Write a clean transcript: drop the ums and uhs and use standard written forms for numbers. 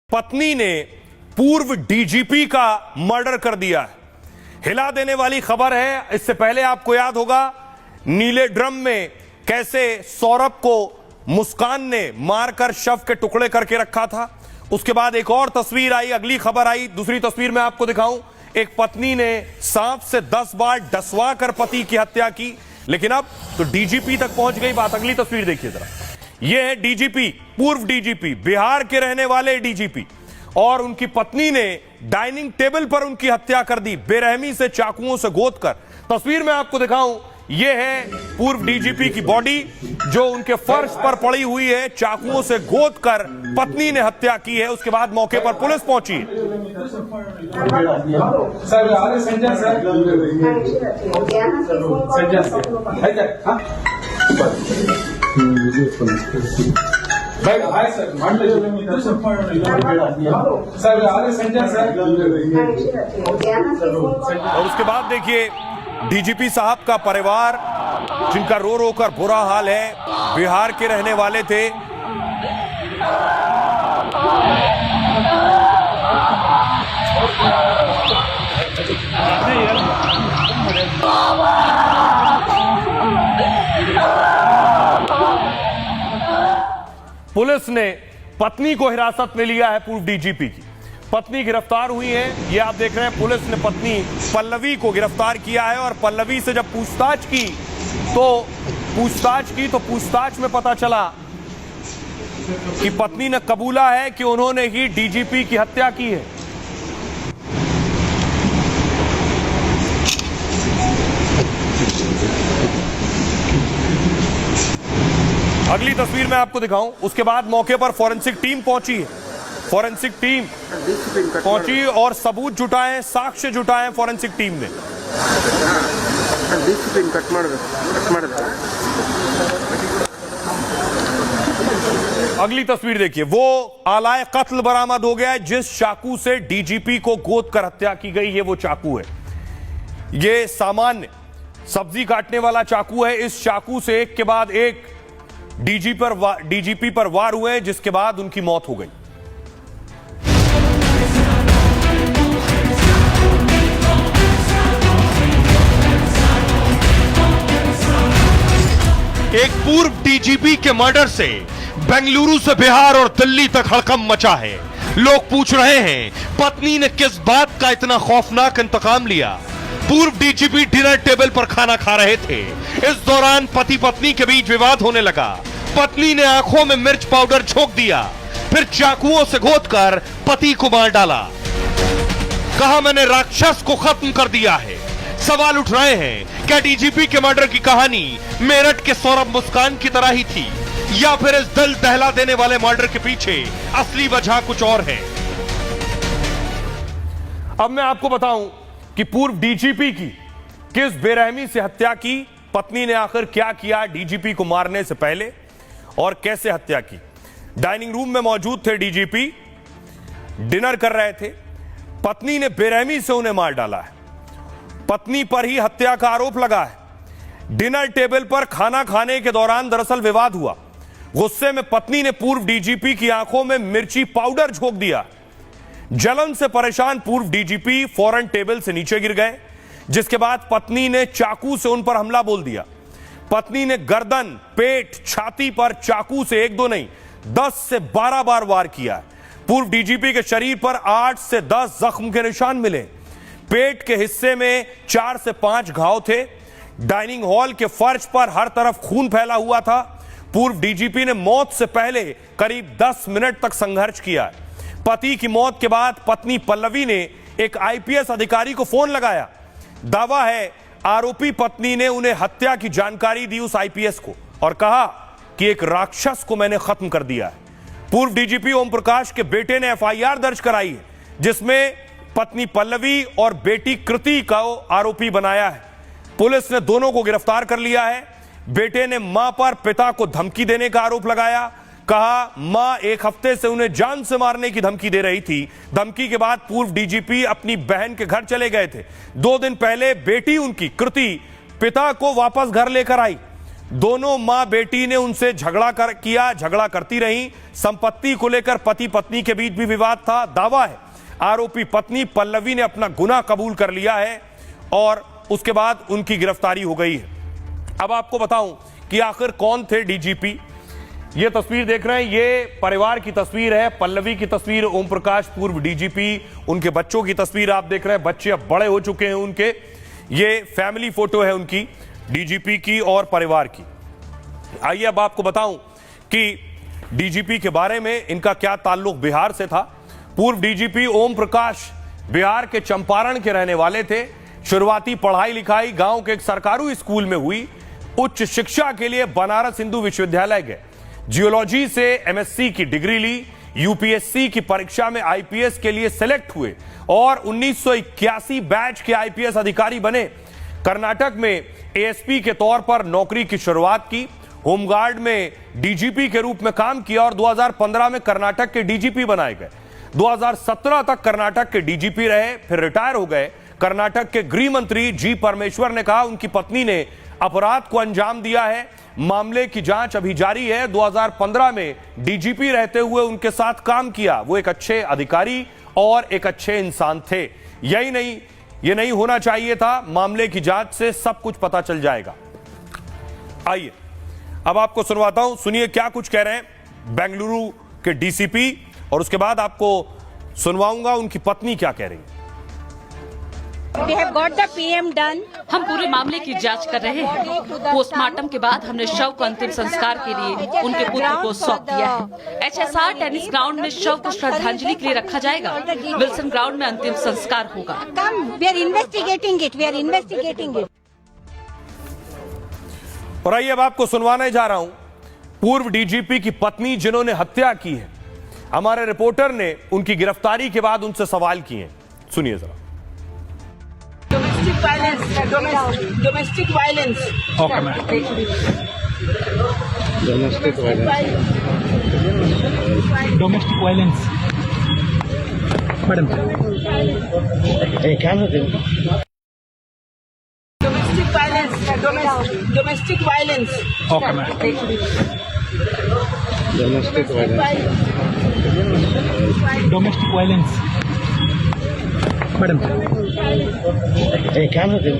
पत्नी ने पूर्व डीजीपी का मर्डर कर दिया है। हिला देने वाली खबर है। इससे पहले आपको याद होगा नीले ड्रम में कैसे सौरभ को मुस्कान ने मारकर शव के टुकड़े करके रखा था। उसके बाद एक और तस्वीर आई, अगली खबर आई। दूसरी तस्वीर में आपको दिखाऊं, एक पत्नी ने सांप से 10 बार डसवा कर पति की हत्या की, लेकिन अब तो डीजीपी तक पहुंच गई बात। अगली तस्वीर देखिए जरा। यह है डीजीपी, पूर्व डीजीपी, बिहार के रहने वाले डीजीपी, और उनकी पत्नी ने डाइनिंग टेबल पर उनकी हत्या कर दी, बेरहमी से चाकुओं से गोदकर। तस्वीर में आपको दिखाऊं, यह है पूर्व डीजीपी की बॉडी जो उनके फर्श पर पड़ी हुई है। चाकुओं से गोदकर पत्नी ने हत्या की है। उसके बाद मौके पर पुलिस पहुंची है। और उसके बाद देखिए डीजीपी साहब का परिवार, जिनका रो रो कर बुरा हाल है, बिहार के रहने वाले थे। पुलिस ने पत्नी को हिरासत में लिया है। पूर्व डीजीपी की पत्नी गिरफ्तार हुई है। ये आप देख रहे हैं, पुलिस ने पत्नी पल्लवी को गिरफ्तार किया है। और पल्लवी से जब पूछताछ की तो पूछताछ में पता चला कि पत्नी ने कबूला है कि उन्होंने ही डीजीपी की हत्या की है। अगली तस्वीर में आपको दिखाऊं, उसके बाद मौके पर फॉरेंसिक टीम पहुंची है। फॉरेंसिक टीम पहुंची और सबूत जुटाए, साक्ष्य जुटाए फॉरेंसिक टीम ने। अगली तस्वीर देखिए, वो आलाए कत्ल बरामद हो गया है। जिस चाकू से डीजीपी को गोद कर हत्या की गई, ये वो चाकू है। ये सामान्य सब्जी काटने वाला चाकू है। इस चाकू से एक के बाद एक डीजीपी पर वार हुए, जिसके बाद उनकी मौत हो गई। एक पूर्व डीजीपी के मर्डर से बेंगलुरु से बिहार और दिल्ली तक हड़कंप मचा है। लोग पूछ रहे हैं, पत्नी ने किस बात का इतना खौफनाक इंतकाम लिया। पूर्व डीजीपी डिनर टेबल पर खाना खा रहे थे। इस दौरान पति पत्नी के बीच विवाद होने लगा। पत्नी ने आंखों में मिर्च पाउडर झोंक दिया, फिर चाकुओं से गोदकर पति को मार डाला। कहा, मैंने राक्षस को खत्म कर दिया है। सवाल उठ रहे हैं, क्या डीजीपी के मर्डर की कहानी मेरठ के सौरभ मुस्कान की तरह ही थी, या फिर इस दिल दहला देने वाले मर्डर के पीछे असली वजह कुछ और है। अब मैं आपको बताऊं कि पूर्व डीजीपी की किस बेरहमी से हत्या की, पत्नी ने आखिर क्या किया डीजीपी को मारने से पहले, और कैसे हत्या की। डाइनिंग रूम में मौजूद थे डीजीपी, डिनर कर रहे थे। पत्नी ने बेरहमी से उन्हें मार डाला है। पत्नी पर ही हत्या का आरोप लगा है। डिनर टेबल पर खाना खाने के दौरान दरअसल विवाद हुआ। गुस्से में पत्नी ने पूर्व डीजीपी की आंखों में मिर्ची पाउडर झोंक दिया। जलन से परेशान पूर्व डीजीपी फौरन टेबल से नीचे गिर गए, जिसके बाद पत्नी ने चाकू से उन पर हमला बोल दिया। पत्नी ने गर्दन, पेट, छाती पर चाकू से 1-2 नहीं 10 से 12 बार वार किया। पूर्व डीजीपी के शरीर पर 8 से 10 जख्म के निशान मिले। पेट के हिस्से में 4 से 5 घाव थे। डाइनिंग हॉल के फर्श पर हर तरफ खून फैला हुआ था। पूर्व डीजीपी ने मौत से पहले करीब 10 मिनट तक संघर्ष किया। पति की मौत के बाद पत्नी पल्लवी ने एक आईपीएस अधिकारी को फोन लगाया। दावा है आरोपी पत्नी ने उन्हें हत्या की जानकारी दी उस आईपीएस को, और कहा कि एक राक्षस को मैंने खत्म कर दिया है। पूर्व डीजीपी ओम प्रकाश के बेटे ने एफआईआर दर्ज कराई है, जिसमें पत्नी पल्लवी और बेटी कृति को आरोपी बनाया है। पुलिस ने दोनों को गिरफ्तार कर लिया है। बेटे ने मां पर पिता को धमकी देने का आरोप लगाया। कहा, मां 1 हफ्ते से उन्हें जान से मारने की धमकी दे रही थी। धमकी के बाद पूर्व डीजीपी अपनी बहन के घर चले गए थे। 2 दिन पहले बेटी उनकी कृति पिता को वापस घर लेकर आई। दोनों मां बेटी ने उनसे झगड़ा करती रही। संपत्ति को लेकर पति पत्नी के बीच भी विवाद था। दावा है आरोपी पत्नी पल्लवी ने अपना गुनाह कबूल कर लिया है और उसके बाद उनकी गिरफ्तारी हो गई है। अब आपको बताऊं कि आखिर कौन थे डीजीपी। ये तस्वीर देख रहे हैं, ये परिवार की तस्वीर है। पल्लवी की तस्वीर, ओम प्रकाश पूर्व डीजीपी, उनके बच्चों की तस्वीर आप देख रहे हैं। बच्चे अब बड़े हो चुके हैं उनके। ये फैमिली फोटो है उनकी, डीजीपी की और परिवार की। आइए अब आपको बताऊं कि डीजीपी के बारे में इनका क्या ताल्लुक बिहार से था। पूर्व डीजीपी ओम प्रकाश बिहार के चंपारण के रहने वाले थे। शुरुआती पढ़ाई लिखाई गांव के एक सरकारी स्कूल में हुई। उच्च शिक्षा के लिए बनारस हिंदू विश्वविद्यालय गए। जियोलॉजी से एमएससी की डिग्री ली। यूपीएससी की परीक्षा में आईपीएस के लिए सेलेक्ट हुए और 1981 बैच के आईपीएस अधिकारी बने। कर्नाटक में एएसपी के तौर पर नौकरी की शुरुआत की। होमगार्ड में डीजीपी के रूप में काम किया और 2015 में कर्नाटक के डीजीपी बनाए गए। 2017 तक कर्नाटक के डीजीपी रहे, फिर रिटायर हो गए। कर्नाटक के गृह मंत्री जी परमेश्वर ने कहा उनकी पत्नी ने अपराध को अंजाम दिया है। मामले की जांच अभी जारी है। 2015 में डीजीपी रहते हुए उनके साथ काम किया। वो एक अच्छे अधिकारी और एक अच्छे इंसान थे। यही नहीं, ये नहीं होना चाहिए था। मामले की जांच से सब कुछ पता चल जाएगा। आइए अब आपको सुनवाता हूं, सुनिए क्या कुछ कह रहे हैं बेंगलुरु के डीसीपी, और उसके बाद आपको सुनवाऊंगा उनकी पत्नी क्या कह रही है। We have got the PM done. हम पूरे मामले की जांच कर रहे हैं। पोस्टमार्टम के बाद हमने शव को अंतिम संस्कार के लिए उनके पुत्र को सौंप दिया है। एचएसआर टेनिस ग्राउंड में शव को श्रद्धांजलि के लिए रखा जाएगा। विल्सन ग्राउंड में अंतिम संस्कार होगा। Come, we are investigating it. We are investigating it. और आइए अब आपको सुनवाने जा रहा हूं पूर्व डीजीपी की पत्नी जिन्होंने हत्या की है। हमारे रिपोर्टर ने उनकी गिरफ्तारी के बाद उनसे सवाल किए। सुनिए जरा। Domestic violence. Domestic violence. Okay, ma'am. Domestic violence. Domestic violence. Madam. Hey, can you do? Domestic violence. Domestic violence. Okay, ma'am. Domestic violence. Domestic violence. Madam. Hey, can you do?